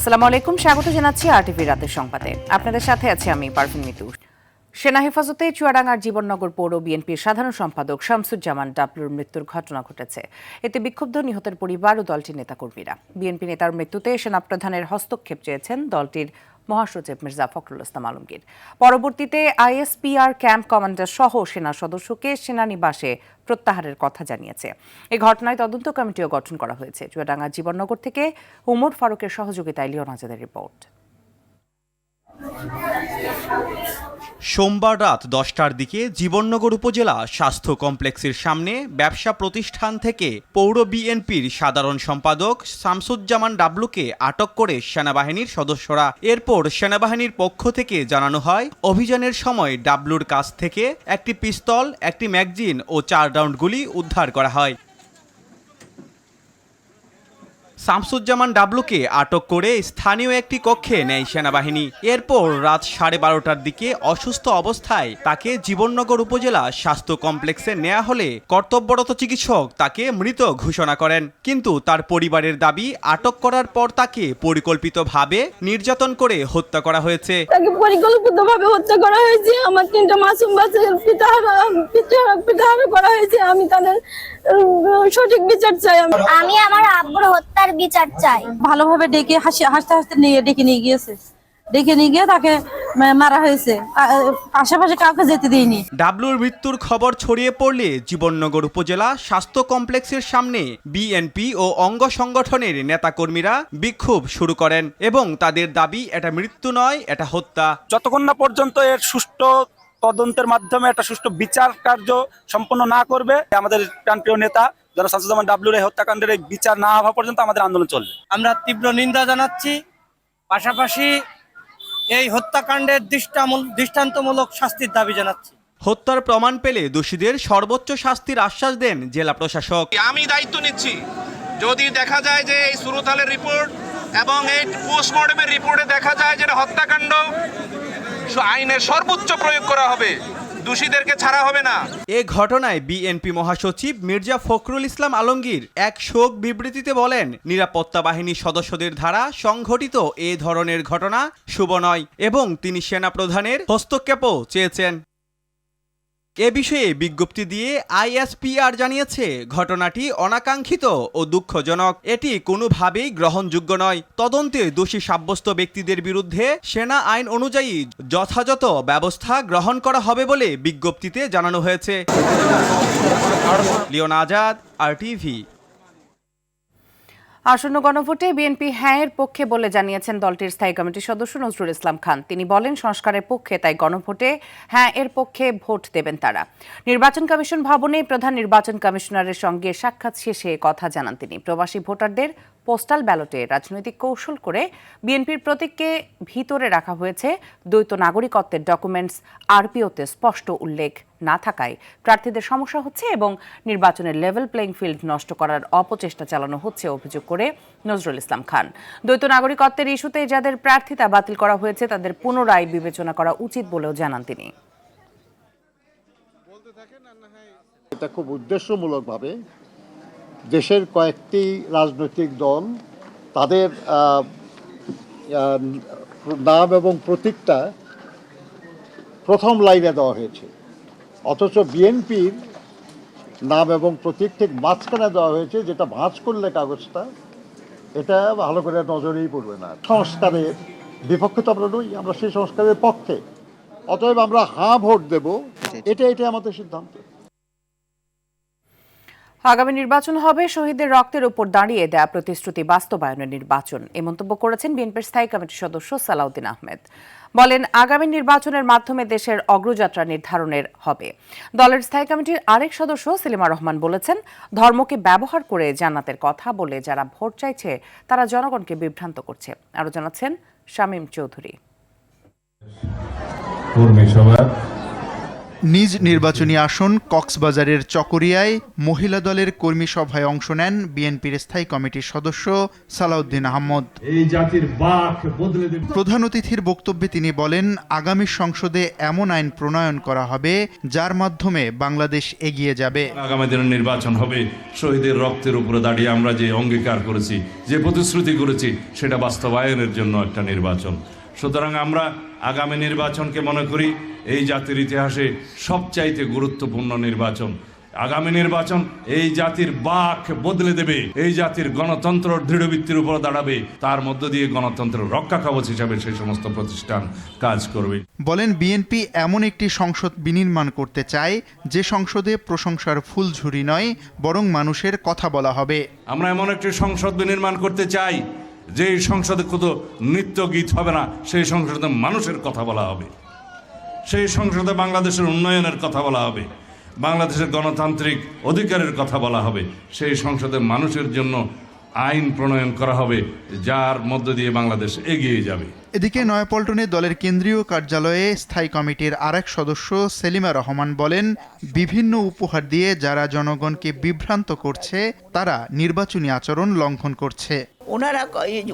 আসসালামু আলাইকুম, স্বাগত জানাচ্ছি আরটিভি রাতের সংবাদে। আপনাদের সাথে আছি আমি পারভিন মিতু। সেনা হেফাজতে চুয়াডাঙ্গার জীবননগর পৌর বিএনপির সাধারণ সম্পাদক শামসুজ্জামান ডাবলুর মৃত্যুর ঘটনা ঘটেছে। এতে বিক্ষুব্ধ নিহতের পরিবার ও দলটির নেতাকর্মীরা। বিএনপি নেতার মৃত্যুতে সেনাপ্রধানের হস্তক্ষেপ চেয়েছেন দলটির মহাসচিব মির্জা ফখরুল ইসলাম আলমগীর। পরবর্তীতে আইএসপিআর ক্যাম্প কমান্ডার সহ সেনা সদস্যকে সেনানিবাসে প্রত্যাহারের কথা জানিয়েছে। এই ঘটনায় তদন্ত কমিটিও গঠন করা হয়েছে। চুয়াডাঙ্গা জীবননগর থেকে উমর ফারুকের সহযোগিতায় লিওন আজাদের রিপোর্ট। সোমবার রাত 10টার দিকে জীবননগর উপজেলা স্বাস্থ্য কমপ্লেক্সের সামনে ব্যবসা প্রতিষ্ঠান থেকে পৌর বিএনপির সাধারণ সম্পাদক শামসুজ্জামান ডাবলুকে আটক করে সেনাবাহিনীর সদস্যরা। এরপর সেনাবাহিনীর পক্ষ থেকে জানানো হয়, অভিযানের সময় ডাবলুর কাছ থেকে একটি পিস্তল, একটি ম্যাগজিন ও 4 রাউন্ড গুলি উদ্ধার করা হয়। শামসুজ্জামান ডাবলুকে আটক করে স্থানীয় একটি কক্ষে নেয় সেনাবাহিনী। এরপর রাত 12:30টার দিকে অসুস্থ অবস্থায় তাকে জীবননগর উপজেলা স্বাস্থ্য কমপ্লেক্সে নেওয়া হলে কর্তব্যরত চিকিৎসক তাকে মৃত ঘোষণা করেন। কিন্তু তার পরিবারের দাবি, আটক করার পর তাকে পরিকল্পিতভাবে নির্যাতন করে হত্যা করা হয়েছে। তাকে পরিকল্পিতভাবে হত্যা করা হয়েছে। আমার 3টা মাসুম বাচ্চাকে পিতাহারা করা হয়েছে। আমি তাদের সঠিক বিচার চাই। আমি আমার আব্বুর হত্যার বিচার চাই। ভালোভাবে ডেকে হাসতে হাসতে ডেকে নিয়ে গিয়েছে। ডেকে নিয়ে গিয়ে তাকে মারা হয়েছে। আশেপাশে কাউকে যেতে দেয়নি। ডাবলুর মৃত্যুর খবর ছড়িয়ে পড়লে জীবননগর উপজেলা স্বাস্থ্য কমপ্লেক্সের সামনে বিএনপি ও অঙ্গ সংগঠনের নেতাকর্মীরা বিক্ষোভ শুরু করেন এবং তাদের দাবি, এটা মৃত্যু নয়, এটা হত্যা। যতক্ষণ না পর্যন্ত এর সুষ্ঠু তদন্তের মাধ্যমে একটা সুষ্ঠু বিচার কার্য সম্পন্ন না করবে, আমাদের প্রাণপ্রিয় নেতা জনাব শামসুজ্জামান ডাবলুর এই হত্যাকাণ্ডের এই বিচার না হওয়া পর্যন্ত আমাদের আন্দোলন চলবে। আমরা তীব্র নিন্দা জানাচ্ছি। পাশাপাশি এই হত্যাকাণ্ডের দৃষ্টান্তমূলক শাস্তির দাবি জানাচ্ছি। হত্যার প্রমাণ পেলে দোষীদের সর্বোচ্চ শাস্তির আশ্বাস দেন জেলা প্রশাসক। আমি দায়িত্ব নিচ্ছি, যদি দেখা যায় যে এই সুরতালের রিপোর্ট এবং এই পোস্টমর্টমের রিপোর্টে দেখা যায় যে হত্যাকাণ্ড, আইনের সর্বোচ্চ প্রয়োগ করা হবে, দোষীদেরকে ছাড়া হবে না। এ ঘটনায় বিএনপি মহাসচিব মির্জা ফখরুল ইসলাম আলমগীর এক শোক বিবৃতিতে বলেন, নিরাপত্তা বাহিনীর সদস্যদের দ্বারা সংঘটিত এ ধরনের ঘটনা শুভ নয় এবং তিনি সেনাপ্রধানের হস্তক্ষেপও চেয়েছেন। এ বিষয়ে বিজ্ঞপ্তি দিয়ে আইএসপিআর জানিয়েছে, ঘটনাটি অনাকাঙ্ক্ষিত ও দুঃখজনক। এটি কোনোভাবেই গ্রহণযোগ্য নয়। তদন্তে দোষী সাব্যস্ত ব্যক্তিদের বিরুদ্ধে সেনা আইন অনুযায়ী যথাযথ ব্যবস্থা গ্রহণ করা হবে বলে বিজ্ঞপ্তিতে জানানো হয়েছে। লিওন আজাদ, আরটিভি। আসন্ন গণভোটে বিএনপি হ্যাঁ এর পক্ষে বলে জানিয়েছেন দলটির স্থায়ী কমিটির সদস্য নজরুল ইসলাম খান। তিনি বলেন, সংস্কারের পক্ষে, তাই গণভোটে হ্যাঁ এর পক্ষে ভোট দেবেন তারা। নির্বাচন কমিশন ভবনে প্রধান নির্বাচন কমিশনারের সঙ্গে সাক্ষাৎ শেষে কথা জানান তিনি। প্রবাসী ভোটারদের পোস্টাল ব্যালটে রাজনৈতিক কৌশল করে বিএনপির প্রতীককে ভিতরে রাখা হয়েছে। দ্বৈত নাগরিকত্বের ডকুমেন্টস আরপিওতে স্পষ্ট উল্লেখ না থাকায় প্রার্থীদের সমস্যা হচ্ছে এবং নির্বাচনের লেভেল প্লেইং ফিল্ড নষ্ট করার অপচেষ্টা চালানো হচ্ছে অভিযোগ করে নজরুল ইসলাম খান। দ্বৈত নাগরিকত্বের ইস্যুতে যাদের প্রার্থিতা বাতিল করা হয়েছে তাদের পুনরায় বিবেচনা করা উচিত বলেও জানান তিনি। এটা খুব উদ্দেশ্যমূলকভাবে দেশের কয়েকটি রাজনৈতিক দল তাদের নাম এবং প্রতীকটা প্রথম লাইনে দেওয়া হয়েছে, অথচ বিএনপির নাম এবং প্রতীক ঠিক মাঝখানে দেওয়া হয়েছে, যেটা ভাঁজ করলে কাগজটা এটা ভালো করে নজরেই পড়বে না। সংস্কারের বিপক্ষে তো আমরা নই, আমরা সেই সংস্কারের পক্ষে। অতএব আমরা হ্যাঁ ভোট দেব, এটাই আমাদের সিদ্ধান্ত। আগামী নির্বাচন হবে শহীদদের রক্তের উপর দাঁড়িয়ে দেয়া প্রতিশ্রুতি বাস্তবায়নের নির্বাচন, এ মন্তব্য করেছেন বিএনপির স্থায়ী কমিটির সদস্য সালাউদ্দিন আহমেদ। বলেন, আগামী নির্বাচনের মাধ্যমে দেশের অগ্রযাত্রা নির্ধারণের হবে। দলের স্থায়ী কমিটির আরেক সদস্য সেলিমা রহমান বলেছেন, ধর্মকে ব্যবহার করে জান্নাতের কথা বলে যারা ভোট চাইছে তারা জনগণকে বিভ্রান্ত করছে। আরো জানাচ্ছেন শামীম চৌধুরী। নিজ নির্বাচনী আসন কক্সবাজারের চকরিয়ায় মহিলা দলের কর্মী সভায় অংশ নেন বিএনপির স্থায়ী কমিটির সদস্য সালাউদ্দিন আহমদ। এই জাতির বাক বদলে দেবে। প্রধান অতিথির বক্তব্যে তিনি বলেন, আগামী সংসদে এমন আইন প্রণয়ন করা হবে যার মাধ্যমে বাংলাদেশ এগিয়ে যাবে। আগামী দিনের নির্বাচন হবে শহীদের রক্তের উপরে দাঁড়িয়ে আমরা যে অঙ্গীকার করেছি, যে প্রতিশ্রুতি করেছি, সেটা বাস্তবায়নের জন্য একটা নির্বাচন। সুতরাং আমরা আগামী নির্বাচনকে মনে করি এই জাতির ইতিহাসে সবচাইতে গুরুত্বপূর্ণ নির্বাচন। আগামী নির্বাচন এই জাতির বাক বদলে দেবে, এই জাতির গণতন্ত্র দৃঢ়ভিত্তির উপর দাঁড়াবে, তার মধ্য দিয়ে গণতন্ত্রের রক্ষা কবচ হিসাবে সেই সমস্ত প্রতিষ্ঠান কাজ করবে। বলেন, বিএনপি এমন একটি সংসদ বিনির্মাণ করতে চায় যে সংসদে প্রশংসার ফুলঝুরি নয়, বরং মানুষের কথা বলা হবে। আমরা এমন একটি সংসদ বিনির্মাণ করতে চাই যে সংসদে কোনো নৃত্য গীত হবে না, সেই সংসদে মানুষের কথা বলা হবে, সেই সংসদে বাংলাদেশের উন্নয়নের কথা বলা হবে, বাংলাদেশের গণতান্ত্রিক অধিকারের কথা বলা হবে, সেই সংসদে মানুষের জন্য আইন প্রণয়ন করা হবে যার মধ্য দিয়ে বাংলাদেশ এগিয়ে যাবে। এদিকে নয়াপল্টনে দলের কেন্দ্রীয় কার্যালয়ে স্থায়ী কমিটির আরেক সদস্য সেলিমা রহমান বলেন, বিভিন্ন উপহার দিয়ে যারা জনগণকে বিভ্রান্ত করছে তারা নির্বাচনী আচরণ লঙ্ঘন করছে। ওনারা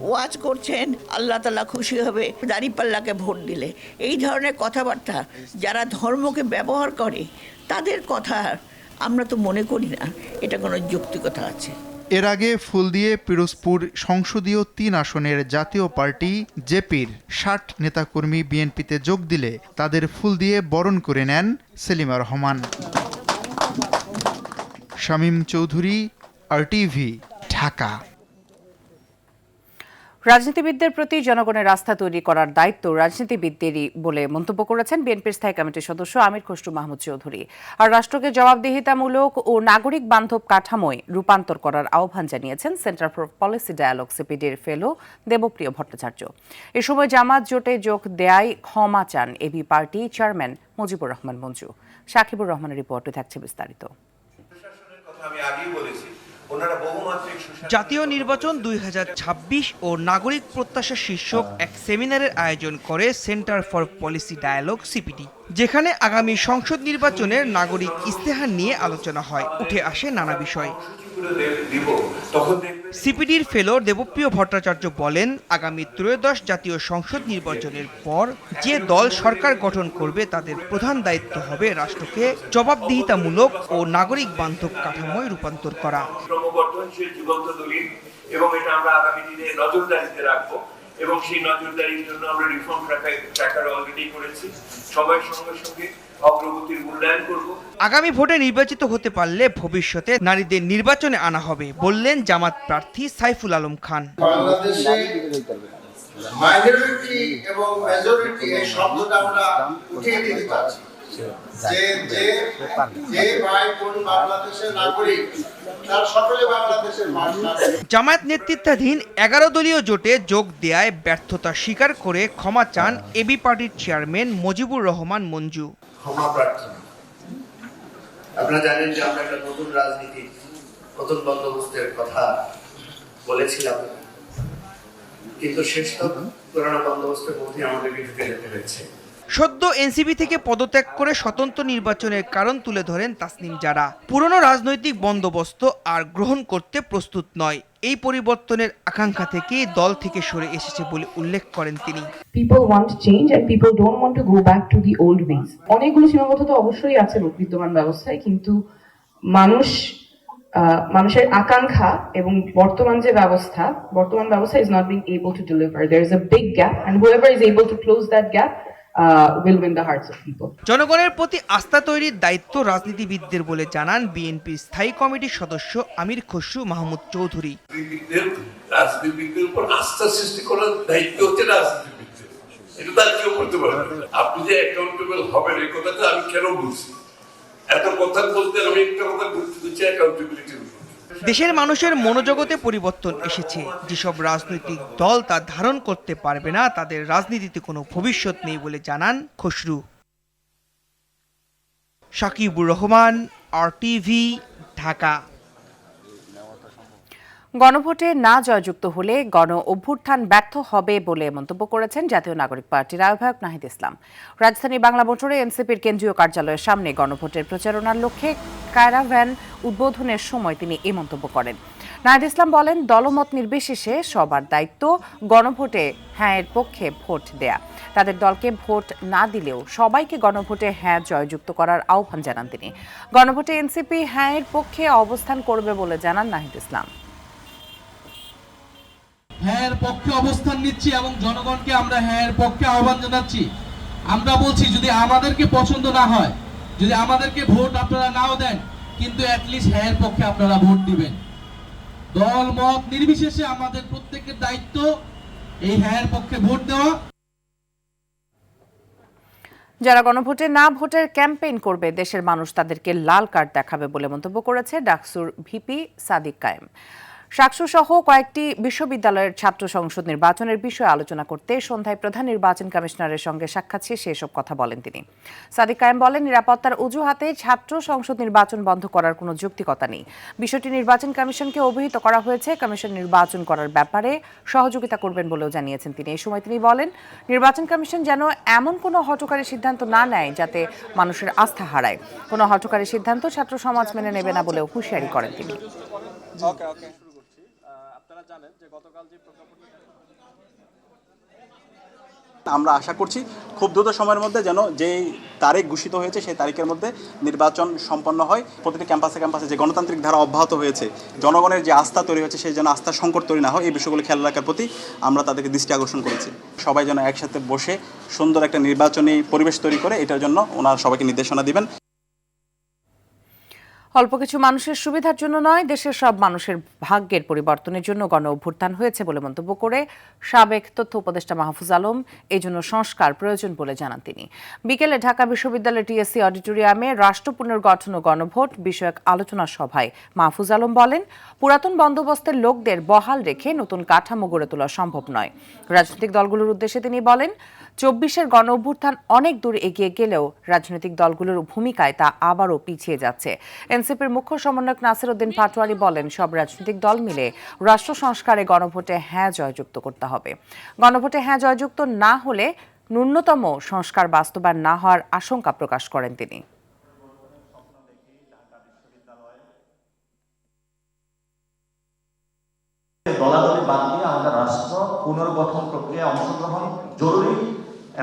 ওয়াজ করছেন আল্লাহ তাআলা খুশি হবে দাঁড়িপাল্লাকে ভোট দিলে, এই ধরনের কথাবার্তা যারা ধর্মকে ব্যবহার করে তাদের কথা আমরা তো মনে করি না এটা কোনো যৌক্তিকতা আছে। এর আগে ফুল দিয়ে পিরোজপুর সংসদীয় ৩ আসনের জাতীয় পার্টি জেপির ৬০ নেতাকর্মী বিএনপিতে যোগ দিলে তাদের ফুল দিয়ে বরণ করে নেন সেলিমা রহমান। শামীম চৌধুরী, RTV, ঢাকা। রাজনীতিবিদদের প্রতি জনগণের আস্থা তৈরি করার দায়িত্ব রাজনীতিবিদদেরই বলে মন্তব্য করেছেন বিএনপির স্থায়ী কমিটির সদস্য আমির খসরু মাহমুদ চৌধুরী। আর রাষ্ট্রকে জবাবদিহিতামূলক ও নাগরিক বান্ধব কাঠামোয় রূপান্তর করার আহ্বান জানিয়েছেন সেন্টার ফর পলিসি ডায়ালগ সিপিডির ফেলো দেবপ্রিয় ভট্টাচার্য। এ সময় জামাত জোটে যোগ দেয়ায় ক্ষমা চান এবি পার্টি চেয়ারম্যান মুজিবুর রহমান মঞ্জু। সাকিবুর রহমানের রিপোর্টে থাকছে বিস্তারিত। জাতীয় নির্বাচন 2026 ও নাগরিক প্রত্যাশা শীর্ষক এক সেমিনারের আয়োজন করে সেন্টার ফর পলিসি ডায়ালগ সিপিডি, যেখানে আগামী সংসদ নির্বাচনের নাগরিক ইস্তেহার নিয়ে আলোচনা হয়। উঠে আসে নানা বিষয়। সিপিডির ফেলো দেবপ্রিয় ভট্টাচার্য বলেন, আগামী ত্রয়োদশ জাতীয় সংসদ নির্বাচনের পর যে দল সরকার গঠন করবে তাদের প্রধান দায়িত্ব হবে রাষ্ট্রকে জবাবদিহিতামূলক ও নাগরিক বান্ধব কাঠামোয় রূপান্তর করা। এবং এটা আমরা আগামী দিনে নজরদারিতে রাখবো এবং সেই নজরদারির জন্য আমরা রিফর্ম ট্র্যাকার অলরেডি করেছি। সবার সঙ্গে সঙ্গে অগ্রগতির মূল্যায়ন করব। আগামী ভোটে নির্বাচিত হতে পারলে ভবিষ্যতে নারীদের নির্বাচনে আনা হবে বললেন জামাত প্রার্থী সাইফুল আলম খান। বাংলাদেশে মাইনরিটি এবং মেজরিটি এই শব্দটা আমরা উঠিয়ে দিতে চাচ্ছি। জামায়াত নেতৃত্বাধীন 11 দলীয় জোটে যোগ দেয়ায় ব্যর্থতা স্বীকার করে ক্ষমা চান এবি পার্টির চেয়ারম্যান মুজিবুর রহমান মঞ্জু। ক্ষমা প্রার্থনা। আপনারা জানেন যে আমরা একটা নতুন রাজনীতি, নতুন বন্দোবস্তের কথা বলেছিলাম, কিন্তু শেষ তো পুরানো বন্দোবস্তের মধ্যে আমাদেরকে ঢুকে যেতে হয়েছে। সদ্য এনসিপি থেকে পদত্যাগ করে স্বতন্ত্র নির্বাচনের কারণ তুলে ধরেন তাসনিম জারা। পুরনো রাজনৈতিক বন্দোবস্ত আর গ্রহণ করতে প্রস্তুত নয়, এই পরিবর্তনের আকাঙ্ক্ষা থেকে দল থেকে সরে এসেছে বলে উল্লেখ করেন তিনি। People want change and people don't want to go back to the old ways. অনেকগুলো সীমাবদ্ধতা অবশ্যই আছে বিদ্যমান ব্যবস্থায়, কিন্তু মানুষের আকাঙ্ক্ষা এবং বর্তমান ব্যবস্থা is not being able to deliver. There is a big gap and whoever is able to close that gap will win the hearts of people. জনগণের প্রতি আস্থা তৈরির দায়িত্ব রাজনীতিবিদদের বলে জানান বিএনপির স্থায়ী কমিটির সদস্য আমির খসরু মাহমুদ চৌধুরী। রাজনীতিবিদদের উপর আস্থা সৃষ্টি করার দায়িত্ব হচ্ছে রাজনীতিবিদদের, এটা তার কেউ করতে পারবে না। আপনি যে অ্যাকাউন্টেবল হবেন এই কথাটা আমি কেন বলছি, এত কথা বলতে আমি একটা কথা গুরুত্ব দিচ্ছি অ্যাকাউন্টেবিলিটির। দেশের মানুষের মনোজগতে পরিবর্তন এসেছে, যেসব রাজনৈতিক দল তা ধারণ করতে পারবে না তাদের রাজনীতিতে কোনো ভবিষ্যৎ নেই বলে জানান খসরু। সাকিবুর রহমান, RTV, ঢাকা। গণভোটে না জয়যুক্ত হলে গণ অভ্যুত্থান ব্যর্থ হবে বলে মন্তব্য করেছেন জাতীয় নাগরিক পার্টির আহ্বায়ক নাহিদ ইসলাম। রাজধানী বাংলা মোটরে এনসিপির কেন্দ্রীয় কার্যালয়ের সামনে গণভোটের প্রচারণার লক্ষ্যে ক্যারাভ্যান উদ্বোধনের সময় তিনি এই মন্তব্য করেন। নাহিদ ইসলাম বলেন, দলমত নির্বিশেষে সবার দায়িত্ব গণভোটে হ্যাঁ এর পক্ষে ভোট দেয়া। তাদের দলকে ভোট না দিলেও সবাইকে গণভোটে হ্যাঁ জয়যুক্ত করার আহ্বান জানান তিনি। গণভোটে এনসিপি হ্যাঁ এর পক্ষে অবস্থান করবে বলে জানান নাহিদ ইসলাম। হ্যাঁ এর পক্ষে অবস্থান নিচ্ছি এবং জনগণকে আমরা হ্যাঁ এর পক্ষে আহ্বান জানাচ্ছি। আমরা বলছি, যদি আমাদেরকে পছন্দ না হয়, যদি আমাদেরকে ভোট আপনারা নাও দেন, কিন্তু অ্যাটলিস্ট হ্যাঁ এর পক্ষে আপনারা ভোট দিবেন। দল মত নির্বিশেষে আমাদের প্রত্যেকের দায়িত্ব এই হ্যাঁ এর পক্ষে ভোট দেওয়া। যারা গণভোটে না ভোটের ক্যাম্পেইন করবে, দেশের মানুষ তাদেরকে লাল কার্ড দেখাবে বলে মন্তব্য করেছে ডাকসুর ভিপি সাদিক কায়েম। শাকসু সহ কয়েকটি বিশ্ববিদ্যালয়ের ছাত্র সংসদ নির্বাচনের বিষয়ে আলোচনা করতে সন্ধ্যায় প্রধান নির্বাচন কমিশনারের সঙ্গে সাক্ষাৎ শেষে এসব কথা বলেন তিনি। সাদিক কায়েম বলেন, নিরাপত্তার অজুহাতে ছাত্র সংসদ নির্বাচন বন্ধ করার কোনো যৌক্তিকতা নেই। বিষয়টি নির্বাচন কমিশনকে অবহিত করা হয়েছে। কমিশন নির্বাচন করার ব্যাপারে সহযোগিতা করবেন বলেও জানিয়েছেন তিনি। এই সময় তিনি বলেন, নির্বাচন কমিশন যেন এমন কোনো হঠকারী সিদ্ধান্ত না নেয় যাতে মানুষের আস্থা হারায়। কোনো হঠকারী সিদ্ধান্ত ছাত্র সমাজ মেনে নেবে না বলেও হুঁশিয়ারি করেন তিনি। আমরা আশা করছি খুব দ্রুত সময়ের মধ্যে যেন যেই তারিখ ঘোষিত হয়েছে সেই তারিখের মধ্যে নির্বাচন সম্পন্ন হয়। প্রতিটি ক্যাম্পাসে যে গণতান্ত্রিক ধারা অব্যাহত হয়েছে, জনগণের যে আস্থা তৈরি হয়েছে সেই যেন আস্থার সংকট তৈরি না হয়, এই বিষয়গুলো খেয়াল রাখার প্রতি আমরা তাদেরকে দৃষ্টি আকর্ষণ করেছি। সবাই যেন একসাথে বসে সুন্দর একটা নির্বাচনী পরিবেশ তৈরি করে এটার জন্য ওনারা সবাইকে নির্দেশনা দিবেন। অল্প কিছু মানুষের সুবিধার জন্য নয়, দেশের সব মানুষের ভাগ্যের পরিবর্তনের জন্য গণ অভ্যুত্থান হয়েছে বলে মন্তব্য করে সাবেক তথ্য উপদেষ্টা মাহফুজ আলম এই জন্য সংস্কার প্রয়োজন বলে জানান তিনি। বিকেলে ঢাকা বিশ্ববিদ্যালয়ের টিএসসি অডিটোরিয়ামে রাষ্ট্র পুনর্গঠন ও গণভোট বিষয়ক আলোচনা সভায় মাহফুজ আলম বলেন, পুরাতন বন্দোবস্তের লোকদের বহাল রেখে নতুন কাঠামো গড়ে তোলা সম্ভব নয়। রাজনৈতিক দলগুলোর উদ্দেশ্যে তিনি বলেন, ২৪-এর গণ অভ্যুত্থান অনেক দূর এগিয়ে গেলেও রাজনৈতিক দলগুলোর ভূমিকায় তা আবারও পিছিয়ে যাচ্ছে। এনসিপির মুখ্য সমন্বয়ক নাসির উদ্দিন পাটোয়ারি বলেন, সব রাজনৈতিক দল মিলে রাষ্ট্র সংস্কারে গণভোটে হ্যাঁ জয়যুক্ত করতে হবে। গণভোটে হ্যাঁ জয়যুক্ত না হলে ন্যূনতম সংস্কার বাস্তবায়ন না হওয়ার আশঙ্কা প্রকাশ করেন তিনি। দলাদলি বাদ দিয়ে আমাদের রাষ্ট্র পুনর্গঠন প্রক্রিয়ায় অংশগ্রহণ জরুরি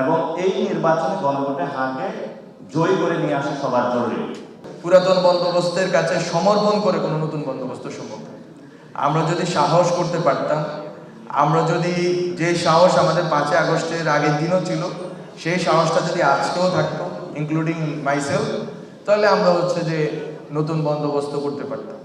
এবং এই নির্বাচনে গণভোটে হাঁকে জয়ী করে নিয়ে আসা সবার জরুরি। পুরাতন বন্দোবস্তের কাছে সমর্পণ করে কোনো নতুন বন্দোবস্ত সম্ভব। আমরা যদি সাহস করতে পারতাম, আমরা যদি যে সাহস আমাদের 5 আগস্টের আগের দিনও ছিল, সেই সাহসটা যদি আজকেও থাকতো, ইনক্লুডিং মাইসেলফ, তাহলে আমরা যে নতুন বন্দোবস্ত করতে পারতাম।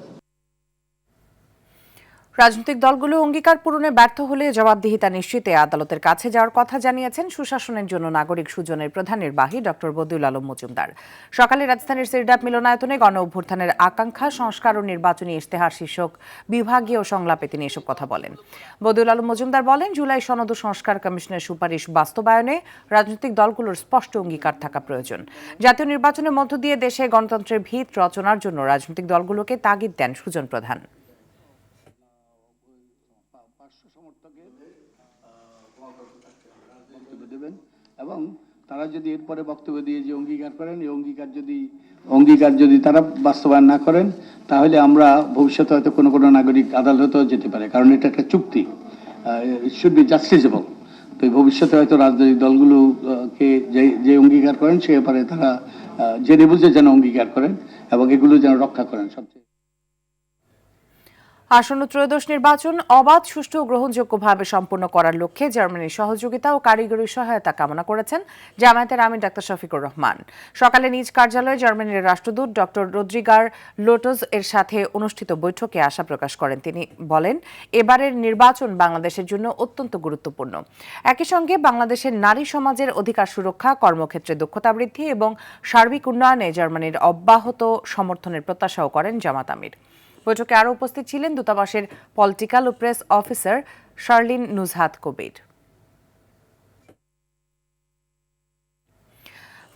রাজনৈতিক দলগুলো অঙ্গীকার পূরণে ব্যর্থ হলে জবাবদিহিতা নিশ্চিতে আদালতের কাছে যাওয়ার কথা জানিয়েছেন সুশাসনের জন্য নাগরিক সুজনের প্রধান নির্বাহী ডক্টর বদিউল আলম মজুমদার। সকালে রাজধানীর সিরডাপ মিলনায়তনে গণ অভ্যুত্থানের আকাঙ্ক্ষা, সংস্কার ও নির্বাচনী ইশতেহার শীর্ষক বিভাগীয় সংলাপে তিনি এসব কথা বলেন। বদিউল আলম মজুমদার বলেন, জুলাই সনদ সংস্কার কমিশনের সুপারিশ বাস্তবায়নে রাজনৈতিক দলগুলোর স্পষ্ট অঙ্গীকার থাকা প্রয়োজন। জাতীয় নির্বাচনের মধ্য দিয়ে দেশে গণতন্ত্রের ভিত রচনার জন্য রাজনৈতিক দলগুলোকে তাগিদ দেন সুজন প্রধান। এবং তারা যদি এরপরে বক্তব্য দিয়ে যে অঙ্গীকার করেন, এই অঙ্গীকার যদি তারা বাস্তবায়ন না করেন, তাহলে আমরা ভবিষ্যতে হয়তো কোনো নাগরিক আদালতেও যেতে পারে, কারণ এটা একটা চুক্তি, ইট শুড বি জাস্টিসেবল। তো ভবিষ্যতে হয়তো রাজনৈতিক দলগুলোকে যে অঙ্গীকার করেন সে ব্যাপারে তারা জেনে বুঝে যেন অঙ্গীকার করেন এবং এগুলো যেন রক্ষা করেন। সবচেয়ে আসন্ন ত্রয়োদশ নির্বাচন অবাধ, সুষ্ঠু ও গ্রহণযোগ্যভাবে সম্পন্ন করার লক্ষ্যে জার্মানির সহযোগিতা ও কারিগরি সহায়তা কামনা করেছেন জামায়াতের আমির ডাক্তার শফিকুর রহমান। সকালে নিজ কার্যালয়ে জার্মানির রাষ্ট্রদূত ডক্টর রদ্রিগার লোটজ এর সাথে অনুষ্ঠিত বৈঠকে আশা প্রকাশ করেন। তিনি বলেন, এবারের নির্বাচন বাংলাদেশের জন্য অত্যন্ত গুরুত্বপূর্ণ। একই সঙ্গে বাংলাদেশের নারী সমাজের অধিকার সুরক্ষা, কর্মক্ষেত্রে দক্ষতা বৃদ্ধি এবং সার্বিক উন্নয়নে জার্মানির অব্যাহত সমর্থনের প্রত্যাশাও করেন জামাত আমির। বৈঠকে আরও উপস্থিত ছিলেন দূতাবাসের পলিটিক্যাল ও প্রেস অফিসার শার্লিন নুজহাত কবির।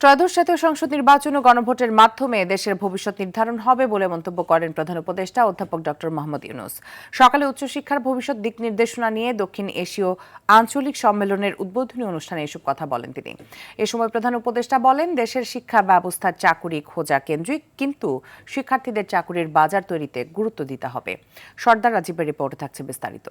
ত্রয়োদশ জাতীয় সংসদ নির্বাচন ও গণভোটের মাধ্যমে দেশের ভবিষ্যৎ নির্ধারণ হবে বলে মন্তব্য করেন প্রধান উপদেষ্টা অধ্যাপক ডক্টর মোহাম্মদ ইউনূস। সকালে উচ্চশিক্ষার ভবিষ্যৎ দিক নির্দেশনা নিয়ে দক্ষিণ এশীয় আঞ্চলিক সম্মেলনের উদ্বোধনী অনুষ্ঠানে এসব কথা বলেন তিনি। এ সময় প্রধান উপদেষ্টা বলেন, দেশের শিক্ষা ব্যবস্থার চাকুরি খোঁজা কেন্দ্রিক, কিন্তু শিক্ষার্থীদের চাকুরির বাজার তৈরিতে গুরুত্ব দিতে হবে। সর্দার রাজীবের রিপোর্টে থাকছে বিস্তারিত।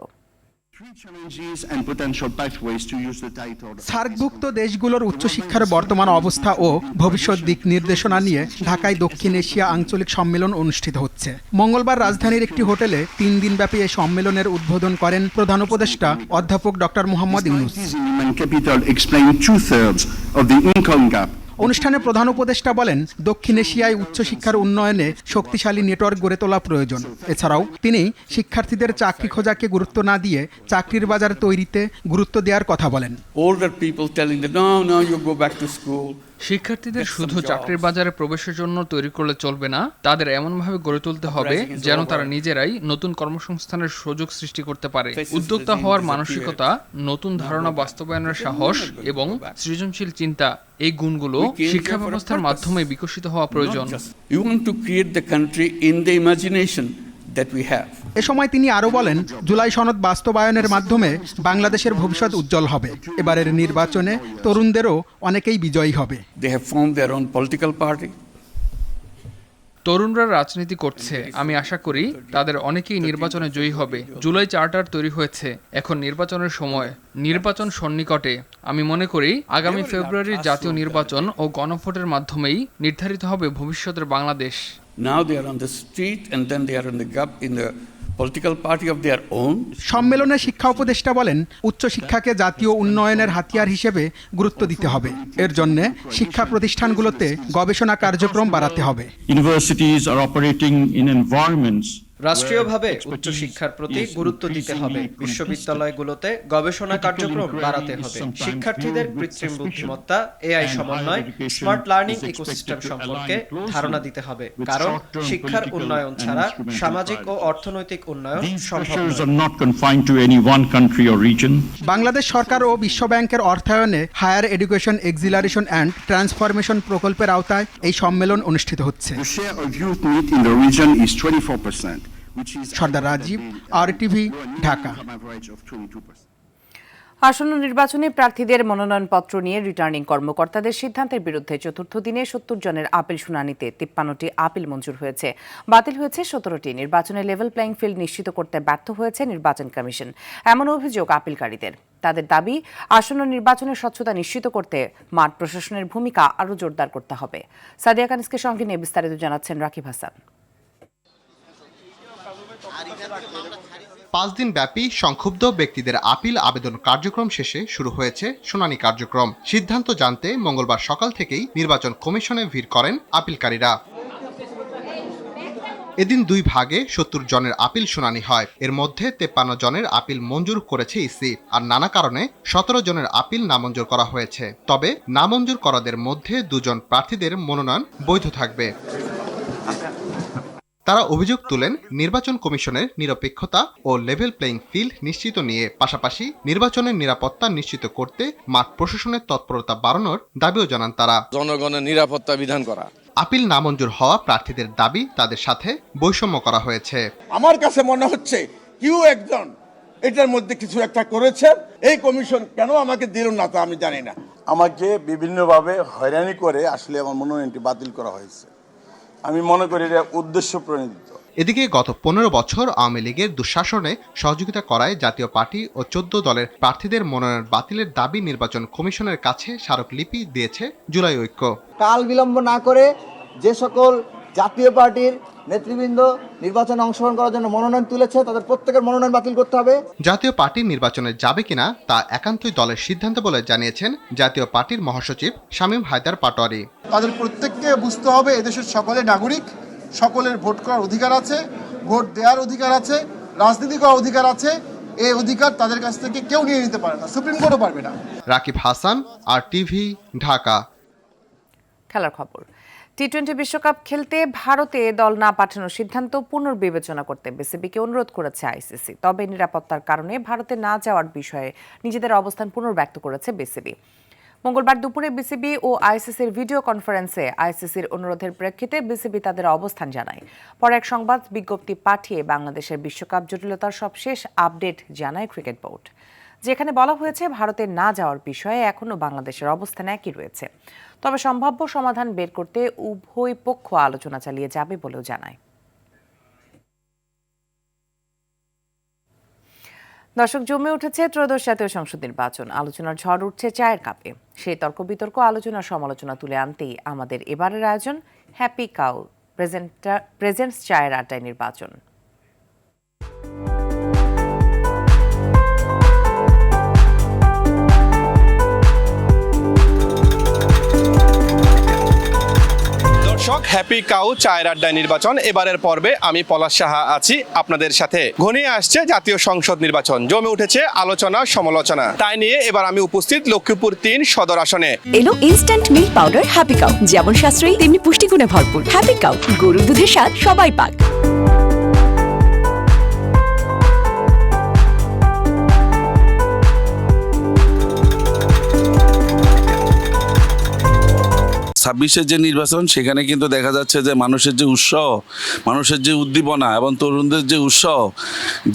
সার্কভুক্ত দেশগুলোর উচ্চশিক্ষার বর্তমান অবস্থা ও ভবিষ্যৎ দিক নির্দেশনা নিয়ে ঢাকায় দক্ষিণ এশিয়া আঞ্চলিক সম্মেলন অনুষ্ঠিত হচ্ছে। মঙ্গলবার রাজধানীর একটি হোটেলে 3 দিনব্যাপী এই সম্মেলনের উদ্বোধন করেন প্রধান উপদেষ্টা অধ্যাপক ডক্টর মোহাম্মদ ইউনূস। অনুষ্ঠানে প্রধান উপদেষ্টা বলেন, দক্ষিণ এশিয়ায় উচ্চশিক্ষার উন্নয়নে শক্তিশালী নেটওয়ার্ক গড়ে তোলা প্রয়োজন। এছাড়াও তিনি শিক্ষার্থীদের চাকরি খোঁজাকে গুরুত্ব না দিয়ে চাকরির বাজার তৈরিতে গুরুত্ব দেওয়ার কথা বলেন। শিক্ষার্থীদের শুধু চাকরির বাজারে প্রবেশের জন্য তৈরি করলে চলবে না, তাদের এমনভাবে গড়ে তুলতে হবে যেন তারা নিজেরাই নতুন কর্মসংস্থানের সুযোগ সৃষ্টি করতে পারে। উদ্যোক্তা হওয়ার মানসিকতা, নতুন ধারণা বাস্তবায়নের সাহস এবং সৃজনশীল চিন্তা, এই গুণগুলো শিক্ষা ব্যবস্থার মাধ্যমে বিকশিত হওয়া প্রয়োজন। এ সময় তিনি আরো বলেন, জুলাই সনদ বাস্তবায়নের মাধ্যমে বাংলাদেশের ভবিষ্যৎ উজ্জ্বল হবে। এবারের নির্বাচনে তরুণদেরও অনেকেই বিজয়ী হবে। তরুণরা রাজনীতি করছে, আমি আশা করি তাদের অনেকেই নির্বাচনে জয়ী হবে। জুলাই চার্টার তৈরি হয়েছে, এখন নির্বাচনের সময়, নির্বাচন সন্নিকটে। আমি মনে করি আগামী ফেব্রুয়ারির জাতীয় নির্বাচন ও গণভোটের মাধ্যমেই নির্ধারিত হবে ভবিষ্যতের বাংলাদেশ। সম্মেলনে শিক্ষা উপদেষ্টা বলেন, উচ্চশিক্ষাকে জাতীয় উন্নয়নের হাতিয়ার হিসেবে গুরুত্ব দিতে হবে। এর জন্য শিক্ষা প্রতিষ্ঠানগুলোতে গবেষণা কার্যক্রম বাড়াতে হবে। রাষ্ট্রীয়ভাবে উচ্চশিক্ষার প্রতি গুরুত্ব দিতে হবে। বিশ্ববিদ্যালয়গুলোতে গবেষণা কার্যক্রম বাড়াতে হবে। শিক্ষার্থীদের কৃত্রিম বুদ্ধিমত্তা, এআই সমন্বয়, স্মার্ট লার্নিং ইকোসিস্টেম সম্পর্কে ধারণা দিতে হবে। কারণ শিক্ষার উন্নয়ন ছাড়া সামাজিক ও অর্থনৈতিক উন্নয়ন সম্ভব নয়। বাংলাদেশ সরকার ও বিশ্ব ব্যাংকের অর্থায়নে higher education acceleration and transformation প্রকল্পের আওতায় এই সম্মেলন অনুষ্ঠিত হচ্ছে। সর্দার রাজীব, RTV, ঢাকা। আসন্ন নির্বাচনে প্রার্থীদের মনোনয়নপত্র নিয়ে রিটার্নিং কর্মকর্তাদের সিদ্ধান্তের বিরুদ্ধে চতুর্থ দিনে 70 জনের আপিল শুনানিতে 53টি আপিল মঞ্জুর হয়েছে। বাতিল হয়েছে 17টি। নির্বাচনে লেভেল প্লেইং ফিল্ড নিশ্চিত করতে ব্যর্থ হয়েছে নির্বাচন কমিশন, এমন অভিযোগ আপিলকারীদের। তাদের দাবি, আসন্ন নির্বাচনের স্বচ্ছতা নিশ্চিত করতে মাঠ প্রশাসনের ভূমিকা আরও জোরদার করতে হবে। সাদিয়া কানিসকে সঙ্গে নিয়ে বিস্তারিত জানাচ্ছেন রাকিব হাসান। 5 দিন ব্যাপী সংক্ষুব্ধ ব্যক্তিদের আপিল আবেদন কার্যক্রম শেষে শুরু হয়েছে শুনানি কার্যক্রম। সিদ্ধান্ত জানতে মঙ্গলবার সকাল থেকেই নির্বাচন কমিশনে ভিড় করেন আপিলকারীরা। এদিন 2 ভাগে 70 জনের আপিল শুনানি হয়। এর মধ্যে 53 জনের আপিল মঞ্জুর করেছে ইসি, আর নানা কারণে 17 জনের আপিল নামঞ্জুর করা হয়েছে। তবে নামঞ্জুর করাদের মধ্যে 2 জন প্রার্থীদের মনোনয়ন বৈধ থাকবে। তারা অভিযোগ তুলেন নির্বাচন কমিশনের নিরপেক্ষতা ও লেভেল প্লেইং ফিল্ড নিশ্চিত নিয়ে, পাশাপাশি নির্বাচনের নিরাপত্তা নিশ্চিত করতে মাঠ প্রশাসনের তৎপরতা বাড়ানোর দাবিও জানান তারা। জনগণের নিরাপত্তা বিধান করা। আপিল নামঞ্জুর হওয়া প্রার্থীদের দাবি, তাদের সাথে বৈষম্য করা হয়েছে। আমার কাছে মনে হচ্ছে কেউ একজন এটার মধ্যে কিছু একটা করেছে। এই কমিশন কেন আমাকে দিল না তা আমি জানি না। আমাকে বিভিন্নভাবে হয়রানি করে আসলে আমার মনোনয়নটি বাতিল করা হয়েছে। আমি মনে করি এটা উদ্দেশ্য প্রণোদিত। এদিকে গত 15 বছর আওয়ামী লীগের দুঃশাসনে সহযোগিতা করায় জাতীয় পার্টি ও 14 দলের প্রার্থীদের মনোনয়ন বাতিলের দাবি নির্বাচন কমিশনের কাছে স্মারকলিপি দিয়েছে জুলাই ঐক্য। কাল বিলম্ব না করে যে সকল জাতীয় পার্টির নেতৃবৃন্দ নির্বাচনে অংশগ্রহণ করার জন্য মনোনয়ন তুলেছে তাদের প্রত্যেকের মনোনয়ন বাতিল করতে হবে। জাতীয় পার্টি নির্বাচনে যাবে কিনা তা একান্তই দলের সিদ্ধান্ত বলে জানিয়েছেন জাতীয় পার্টির মহাসচিব শামীম হায়দার পাটোয়ারি। তাদের প্রত্যেককে বুঝতে হবে এদেশের সকলে নাগরিক, সকলের ভোট করার অধিকার আছে, ভোট দেওয়ার অধিকার আছে, রাজনীতি করার অধিকার আছে। এই অধিকার তাদের কাছ থেকে কেউ নিয়ে নিতে পারে না, সুপ্রিম কোর্টও পারবে না। রাকিব হাসান, RTV, ঢাকা। খেলার খবর। টি-20 বিশ্বকাপ খেলতে ভারতে দল না পাঠানোর সিদ্ধান্ত পুনর্বিবেচনা করতে বিসিবিকে অনুরোধ করেছে আইসিসি। তবে নিরাপত্তার কারণে ভারতে না যাওয়ার বিষয়ে নিজেদের অবস্থান পুনর্ব্যক্ত করেছে বিসিবি। মঙ্গলবার দুপুরে বিসিবি ও আইসিসির ভিডিও কনফারেন্সে আইসিসির অনুরোধের প্রেক্ষিতে বিসিবি তাদের অবস্থান জানায়। পরে এক সংবাদ বিজ্ঞপ্তি পাঠিয়ে বাংলাদেশের বিশ্বকাপ জটিলতার সবশেষ আপডেট জানায় ক্রিকেট বোর্ড, যেখানে বলা হয়েছে ভারতের না যাওয়ার বিষয়ে এখনও বাংলাদেশের অবস্থান একই রয়েছে, তবে সম্ভাব্য সমাধান বের করতে উভয় পক্ষ আলোচনা চালিয়ে যাবে বলেও জানায়। দর্শক, জমে উঠেছে ত্রয়োদশ জাতীয় সংসদ নির্বাচন। আলোচনার ঝড় উঠছে চায়ের কাপে। সেই তর্ক বিতর্ক, আলোচনা সমালোচনা তুলে আনতেই আমাদের এবারের আয়োজন হ্যাপি কাউ প্রেজেন্টস চায়ের আড্ডায় নির্বাচন। দর্শক, হ্যাপি কাউ চায়ের আড্ডায় নির্বাচন এবারের পর্বে আমি পলাশ সাহা আছি আপনাদের সাথে। ঘনিয়ে আসছে জাতীয় সংসদ নির্বাচন, জমে উঠেছে আলোচনা সমালোচনা। তাই নিয়ে এবার আমি উপস্থিত লক্ষ্মীপুর 3 সদর আসনে। এলো instant milk powder happy cow, যেমন সাশ্রয়ী তেমনি পুষ্টিগুণে ভরপুর। হ্যাপি কাউ, গরুর দুধের স্বাদ সবাই পাক। 26-এর যে নির্বাচন, সেখানে কিন্তু দেখা যাচ্ছে যে মানুষের যে উৎসাহ, মানুষের যে উদ্দীপনা এবং তরুণদের যে উৎসাহ,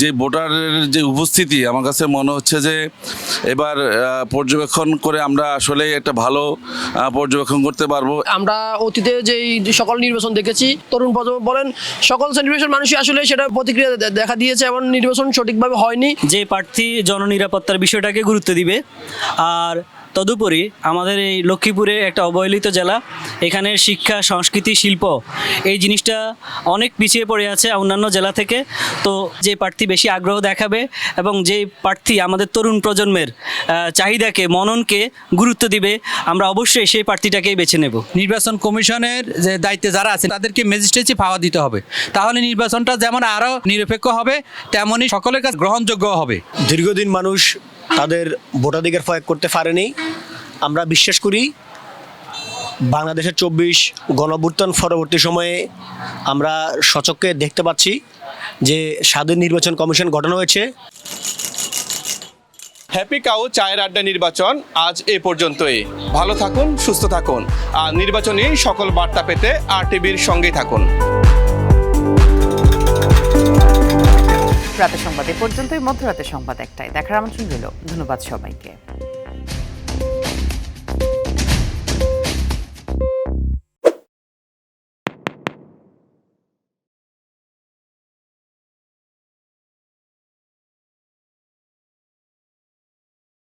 যে ভোটারের যে উপস্থিতি, আমার কাছে মনে হচ্ছে যে এবার পর্যবেক্ষণ করে আমরা আসলে একটা ভালো পর্যবেক্ষণ করতে পারবো। আমরা অতীতে যে সকল নির্বাচন দেখেছি, তরুণ প্রজন্ম বলেন সকল সেন্টিমেন্টের মানুষই আসলে সেটা প্রতিক্রিয়া দেখা দিয়েছে, এমন নির্বাচন সঠিকভাবে হয়নি। যে প্রার্থী জননিরাপত্তার বিষয়টাকে গুরুত্ব দিবে, আর তদুপরি আমাদের এই লক্ষ্মীপুরে একটা অবহেলিত জেলা, এখানে শিক্ষা, সংস্কৃতি, শিল্প এই জিনিসটা অনেক পিছিয়ে পড়ে আছে অন্যান্য জেলা থেকে। তো যে প্রার্থী বেশি আগ্রহ দেখাবে এবং যে প্রার্থী আমাদের তরুণ প্রজন্মের চাহিদাকে, মননকে গুরুত্ব দিবে, আমরা অবশ্যই সেই প্রার্থীটাকেই বেছে নেব। নির্বাচন কমিশনের যে দায়িত্বে যারা আছে তাদেরকে ম্যাজিস্ট্রেসি পাওয়া দিতে হবে, তাহলে নির্বাচনটা যেমন আরও নিরপেক্ষ হবে তেমনই সকলের কাছে গ্রহণযোগ্য হবে। দীর্ঘদিন মানুষ তাদের ভোটাধিকার প্রয়োগ করতে পারেনি। আমরা বিশ্বাস করি বাংলাদেশের 24 গণঅভ্যুত্থান পরবর্তী সময়ে আমরা সচক্ষে দেখতে পাচ্ছি যে স্বাধীন নির্বাচন কমিশন গঠন হয়েছে। হ্যাপি কাউ চায়ের আড্ডা নির্বাচন আজ এ পর্যন্তই। ভালো থাকুন, সুস্থ থাকুন, আর নির্বাচনী সকল বার্তা পেতে RTVর সঙ্গেই থাকুন। রাতের সংবাদ এ পর্যন্তই। মধ্যরাতের সংবাদ একটাই দেখার আমন্ত্রণ রইল। ধন্যবাদ সবাইকে।